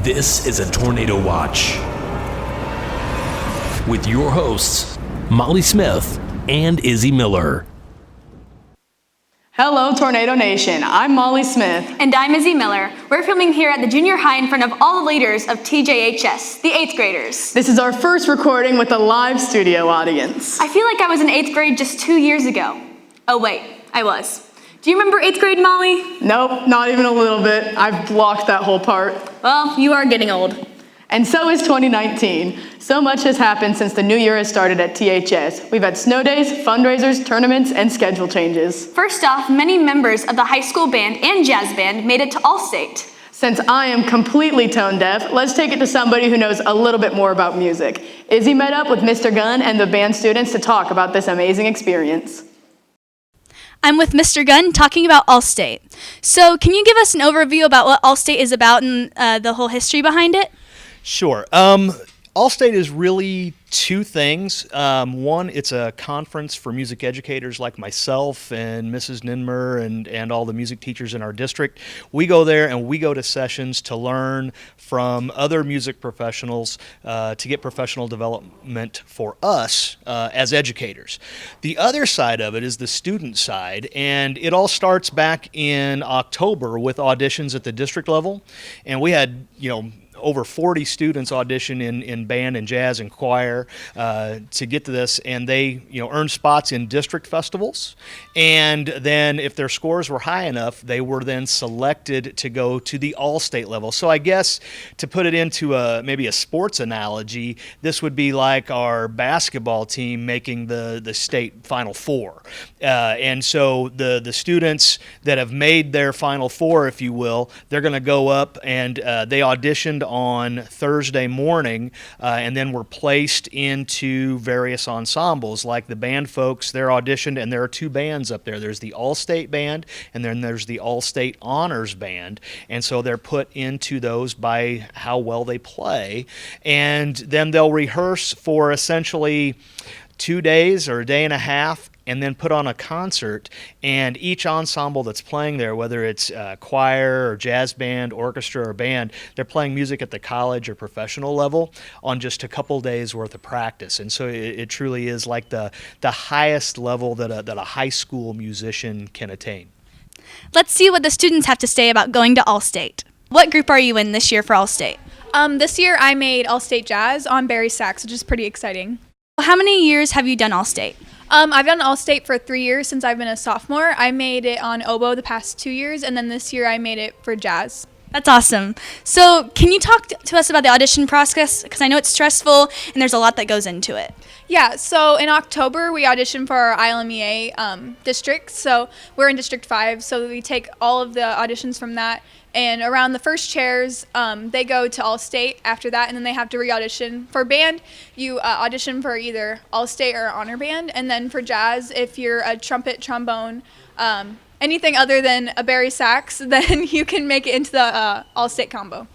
This is a Tornado Watch with your hosts, Molly Smith and Izzy Miller. Hello, Tornado Nation. I'm Molly Smith. And I'm Izzy Miller. We're filming here at the junior high in front of all the leaders of TJHS, the 8th graders. This is our first recording with a live studio audience. I feel like I was in 8th grade just 2 years ago. Oh wait, I was. Do you remember 8th grade, Molly? Nope, not even a little bit. I've blocked that whole part. Well, you are getting old. And so is 2019. So much has happened since the new year has started at THS. We've had snow days, fundraisers, tournaments, and schedule changes. First off, many members of the high school band and jazz band made it to All-State. Since I am completely tone deaf, let's take it to somebody who knows a little bit more about music. Izzy met up with Mr. Gunn and the band students to talk about this amazing experience. I'm with Mr. Gunn talking about All-State. So can you give us an overview about what All-State is about and the whole history behind it? Sure. All-State is really two things. One, it's a conference for music educators like myself and Mrs. Ninmer and all the music teachers in our district. We go there and we go to sessions to learn from other music professionals to get professional development for us as educators. The other side of it is the student side, and it all starts back in October with auditions at the district level. And we had, over 40 students audition in band and jazz and choir to get to this, and they earned spots in district festivals. And then if their scores were high enough, they were then selected to go to the all-state level. So I guess to put it into maybe a sports analogy, this would be like our basketball team making the state Final Four. And so the students that have made their Final Four, if you will, they're going to go up and they auditioned on Thursday morning, and then were placed into various ensembles. Like the band folks, they're auditioned, and there are two bands up there. There's the All-State Band, and then there's the All-State Honors Band, and so they're put into those by how well they play, and then they'll rehearse for essentially 2 days or a day and a half, and then put on a concert. And each ensemble that's playing there, whether it's choir or jazz band, orchestra or band, they're playing music at the college or professional level on just a couple days worth of practice. And so it truly is like the highest level that a high school musician can attain. Let's see what the students have to say about going to All-State. What group are you in this year for All-State? This year I made All-State Jazz on Barry sax, which is pretty exciting. How many years have you done All-State? I've done All-State for 3 years since I've been a sophomore. I made it on oboe the past 2 years, and then this year I made it for jazz. That's awesome. So can you talk to us about the audition process? Because I know it's stressful and there's a lot that goes into it. Yeah, so in October we auditioned for our ILMEA district. So we're in District 5, so we take all of the auditions from that. And around the first chairs, they go to All-State after that, and then they have to re-audition. For band, you audition for either All-State or Honor Band. And then for jazz, if you're a trumpet, trombone, anything other than a Barry sax, then you can make it into the All-State combo.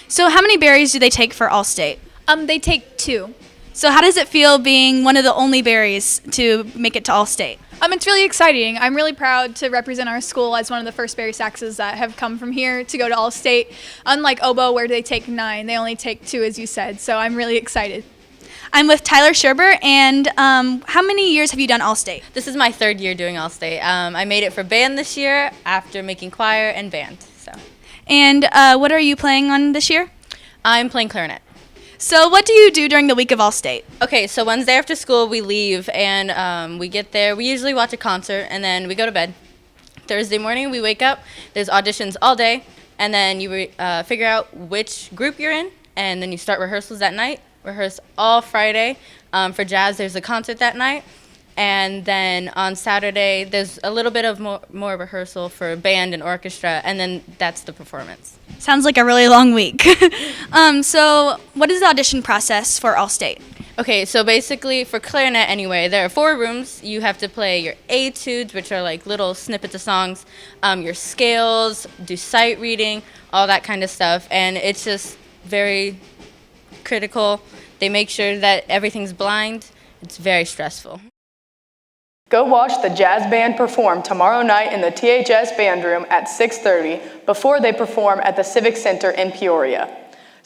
So how many berries do they take for All-State? They take 2. So how does it feel being one of the only berries to make it to All-State? It's really exciting. I'm really proud to represent our school as one of the first Barry saxes that have come from here to go to All-State. Unlike oboe, where they take 9, they only take 2, as you said. So I'm really excited. I'm with Tyler Sherber, and how many years have you done All-State? This is my 3rd year doing All-State. I made it for band this year after making choir and band. And what are you playing on this year? I'm playing clarinet. So what do you do during the week of All-State? Okay, so Wednesday after school we leave and we get there. We usually watch a concert and then we go to bed. Thursday morning we wake up, there's auditions all day, and then you figure out which group you're in, and then you start rehearsals that night. Rehearse all Friday. For jazz there's a concert that night, and then on Saturday there's a little bit of more rehearsal for band and orchestra, and then that's the performance. Sounds like a really long week. So what is the audition process for All-State? Okay, so basically for clarinet anyway, there are 4 rooms. You have to play your etudes, which are like little snippets of songs, your scales, do sight reading, all that kind of stuff, and it's just very critical. They make sure that everything's blind. It's very stressful. Go watch the jazz band perform tomorrow night in the THS band room at 6:30 before they perform at the Civic Center in Peoria.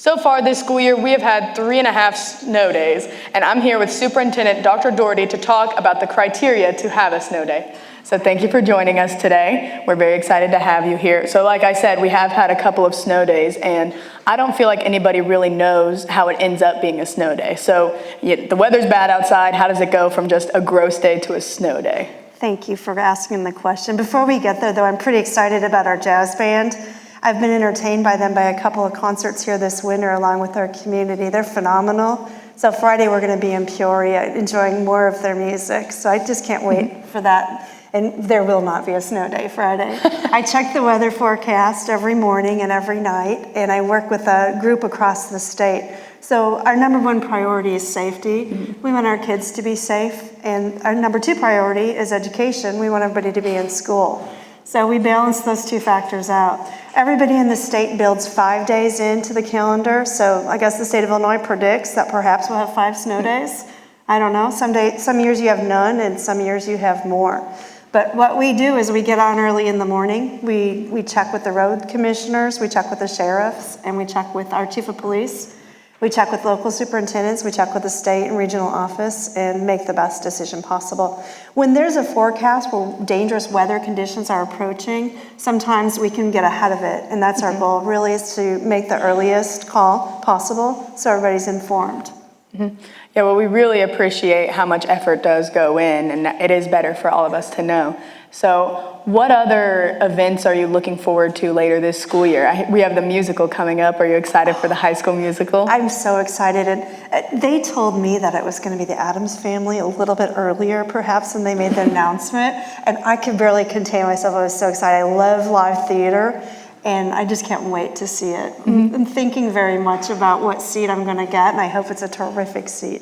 So far this school year, we have had 3.5 snow days, and I'm here with Superintendent Dr. Dougherty to talk about the criteria to have a snow day. So thank you for joining us today. We're very excited to have you here. So like I said, we have had a couple of snow days, and I don't feel like anybody really knows how it ends up being a snow day. So the weather's bad outside. How does it go from just a gross day to a snow day? Thank you for asking the question. Before we get there, though, I'm pretty excited about our jazz band. I've been entertained by them by a couple of concerts here this winter along with our community. They're phenomenal. So Friday we're going to be in Peoria enjoying more of their music. So I just can't wait for that. And there will not be a snow day Friday. I check the weather forecast every morning and every night, and I work with a group across the state. So our number one priority is safety. We want our kids to be safe. And our number two priority is education. We want everybody to be in school. So we balance those two factors out. Everybody in the state builds 5 days into the calendar. So I guess the state of Illinois predicts that perhaps we'll have 5 snow days. I don't know. Some years you have none, and some years you have more. But what we do is we get on early in the morning. We check with the road commissioners, we check with the sheriffs, and we check with our chief of police. We check with local superintendents, we check with the state and regional office, and make the best decision possible. When there's a forecast where dangerous weather conditions are approaching, sometimes we can get ahead of it, and that's our goal, really, is to make the earliest call possible so everybody's informed. Yeah, well, we really appreciate how much effort does go in, and it is better for all of us to know. So what other events are you looking forward to later this school year? We have the musical coming up. Are you excited for the high school musical? I'm so excited. And they told me that it was going to be the Addams Family a little bit earlier, perhaps, when they made the announcement. And I could barely contain myself. I was so excited. I love live theater, and I just can't wait to see it. I'm thinking very much about what seat I'm going to get, and I hope it's a terrific seat.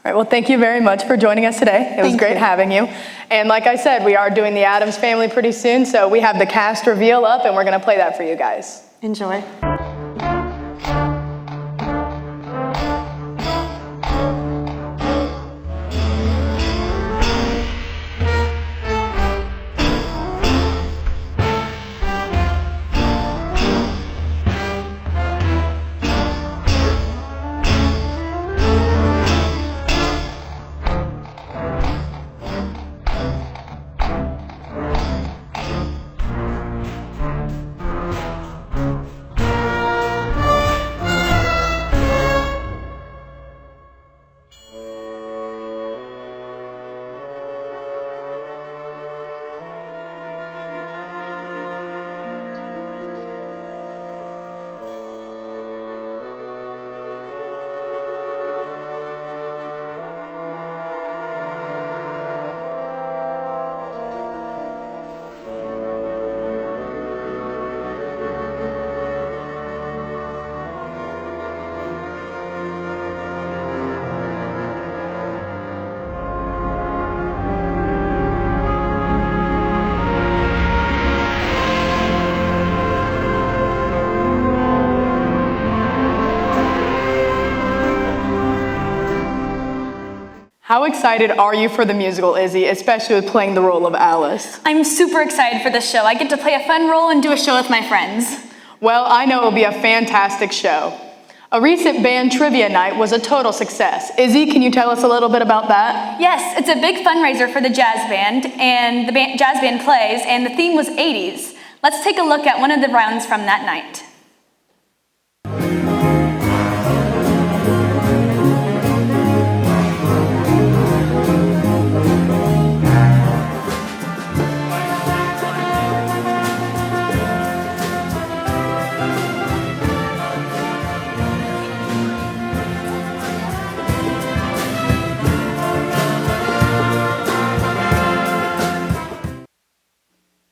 All right, well, thank you very much for joining us today. It was great having you. And like I said, we are doing the Addams Family pretty soon, so we have the cast reveal up, and we're going to play that for you guys. Enjoy. How excited are you for the musical, Izzy, especially with playing the role of Alice? I'm super excited for this show. I get to play a fun role and do a show with my friends. Well, I know it'll be a fantastic show. A recent band trivia night was a total success. Izzy, can you tell us a little bit about that? Yes, it's a big fundraiser for the jazz band, and the jazz band plays, and the theme was 80s. Let's take a look at one of the rounds from that night.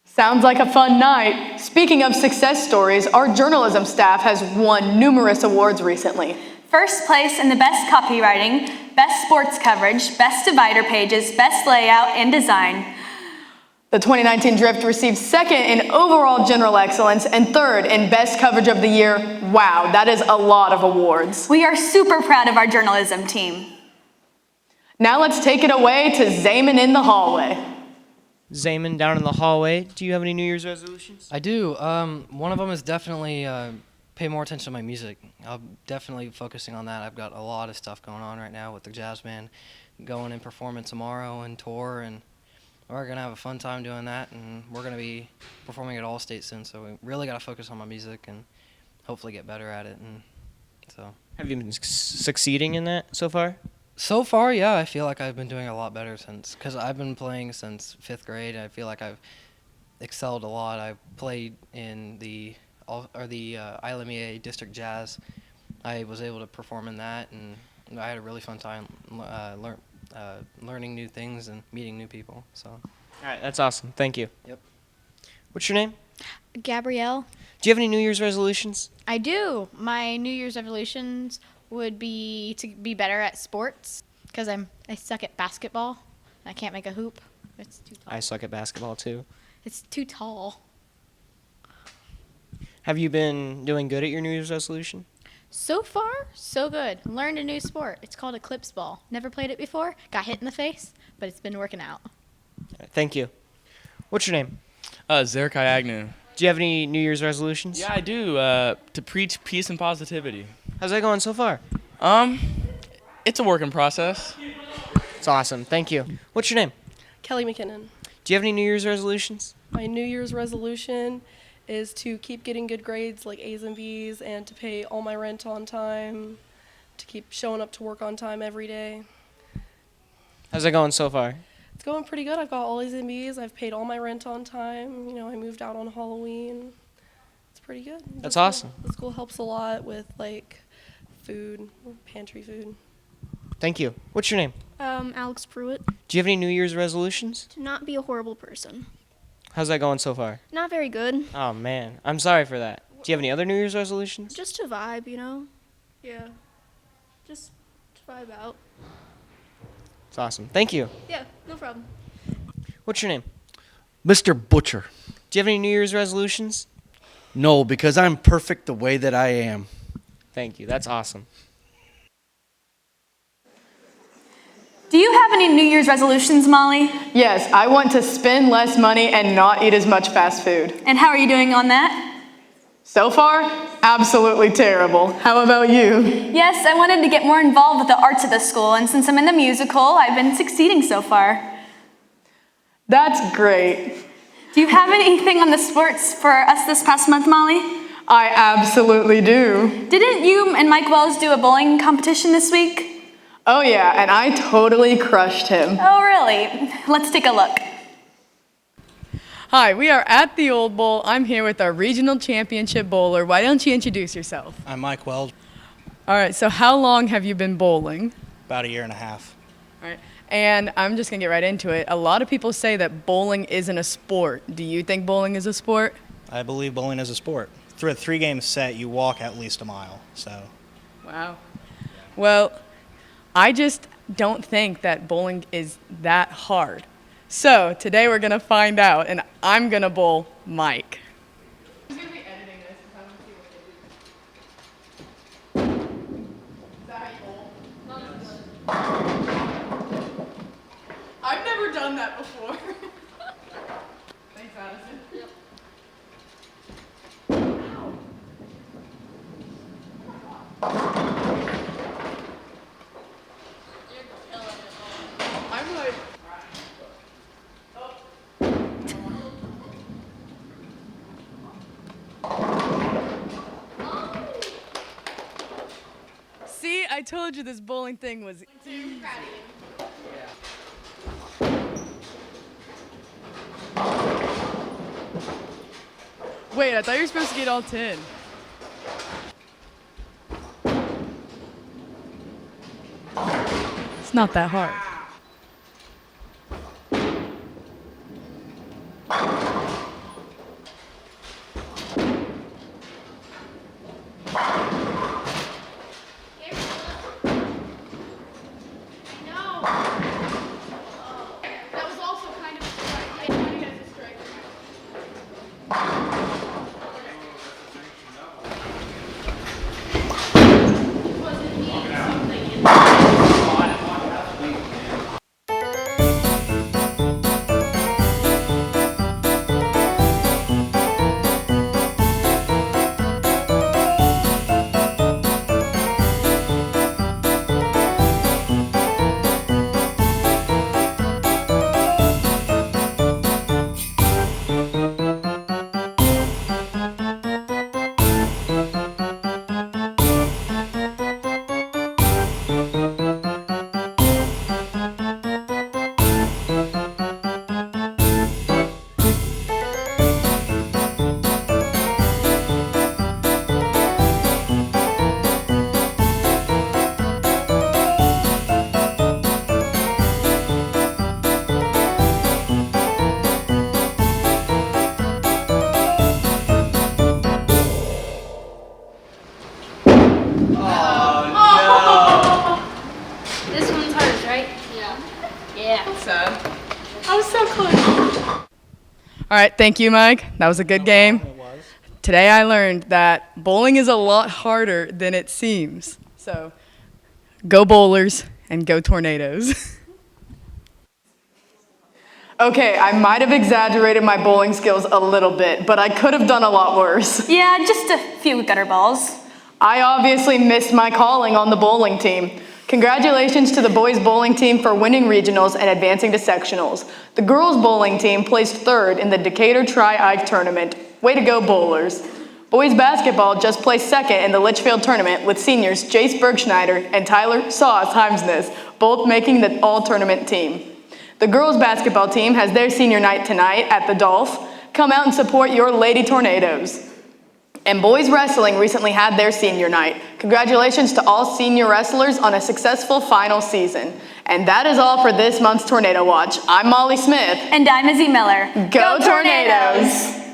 Sounds like a fun night. Speaking of success stories, our journalism staff has won numerous awards recently. First place in the best copywriting, best sports coverage, best divider pages, best layout and design. The 2019 Drift received second in overall general excellence and third in best coverage of the year. Wow, that is a lot of awards. We are super proud of our journalism team. Now let's take it away to Zayman in the hallway. Zayman, down in the hallway, do you have any New Year's resolutions? I do. One of them is definitely pay more attention to my music. I'm definitely focusing on that. I've got a lot of stuff going on right now with the jazz band, going and performing tomorrow and tour, and we're going to have a fun time doing that, and we're going to be performing at Allstate soon, so we really got to focus on my music and hopefully get better at it. And so, have you been succeeding in that so far? So far, yeah, I feel like I've been doing a lot better because I've been playing since 5th grade. I feel like I've excelled a lot. I've played in the ILMEA District Jazz. I was able to perform in that, and I had a really fun time learning new things and meeting new people. So. All right, that's awesome. Thank you. Yep. What's your name? Gabrielle. Do you have any New Year's resolutions? I do. My New Year's resolutions would be to be better at sports because I suck at basketball. I can't make a hoop. It's too tall. I suck at basketball too. It's too tall. Have you been doing good at your New Year's resolution? So far, so good. Learned a new sport. It's called eclipse ball. Never played it before. Got hit in the face, but it's been working out. All right, thank you. What's your name? Zerkai Agnew. Do you have any New Year's resolutions? Yeah, I do. To preach peace and positivity. How's that going so far? It's a work in process. It's awesome. Thank you. What's your name? Kelly McKinnon. Do you have any New Year's resolutions? My New Year's resolution is to keep getting good grades like A's and B's and to pay all my rent on time, to keep showing up to work on time every day. How's that going so far? It's going pretty good. I've got all A's and B's. I've paid all my rent on time. You know, I moved out on Halloween. It's pretty good. That's awesome. The school helps a lot with like food, pantry food. Thank you. What's your name? Alex Pruitt. Do you have any New Year's resolutions? To not be a horrible person. How's that going so far? Not very good. Oh, man. I'm sorry for that. Do you have any other New Year's resolutions? Just to vibe, you know? Yeah. Just to vibe out. It's awesome. Thank you. Yeah, no problem. What's your name? Mr. Butcher. Do you have any New Year's resolutions? No, because I'm perfect the way that I am. Thank you. That's awesome. Do you have any New Year's resolutions, Molly? Yes, I want to spend less money and not eat as much fast food. And how are you doing on that? So far, absolutely terrible. How about you? Yes, I wanted to get more involved with the arts at the school, and since I'm in the musical, I've been succeeding so far. That's great. Do you have anything on the sports for us this past month, Molly? I absolutely do. Didn't you and Mike Wells do a bowling competition this week? Oh yeah, and I totally crushed him. Oh really? Let's take a look. Hi, we are at the Old Bowl. I'm here with our regional championship bowler. Why don't you introduce yourself? I'm Mike Wells. All right, so how long have you been bowling? About a year and a half. All right, and I'm just gonna get right into it. A lot of people say that bowling isn't a sport. Do you think bowling is a sport? I believe bowling is a sport. Through a 3-game set, you walk at least a mile, so. Wow. Well, I just don't think that bowling is that hard. So today we're gonna find out, and I'm gonna bowl Mike. Who's gonna be editing this? Is that how you bowl? I've never done that before. Thanks, Addison. Yep. I'm like, see, I told you this bowling thing was easy. Wait, I thought you were supposed to get all 10. It's not that hard. All right, thank you, Mike. That was a good game. Today I learned that bowling is a lot harder than it seems. So go bowlers and go tornadoes. Okay, I might have exaggerated my bowling skills a little bit, but I could have done a lot worse. Yeah, just a few gutter balls. I obviously missed my calling on the bowling team. Congratulations to the boys bowling team for winning regionals and advancing to sectionals. The girls bowling team placed third in the Decatur Tri-Ike tournament. Way to go, bowlers. Boys basketball just placed second in the Litchfield tournament with seniors Jace Bergschneider and Tyler Sauce Heimsness, both making the all-tournament team. The girls basketball team has their senior night tonight at the Dolph. Come out and support your Lady Tornadoes. And boys wrestling recently had their senior night. Congratulations to all senior wrestlers on a successful final season. And that is all for this month's Tornado Watch. I'm Molly Smith. And I'm Izzy Miller. Go Tornadoes!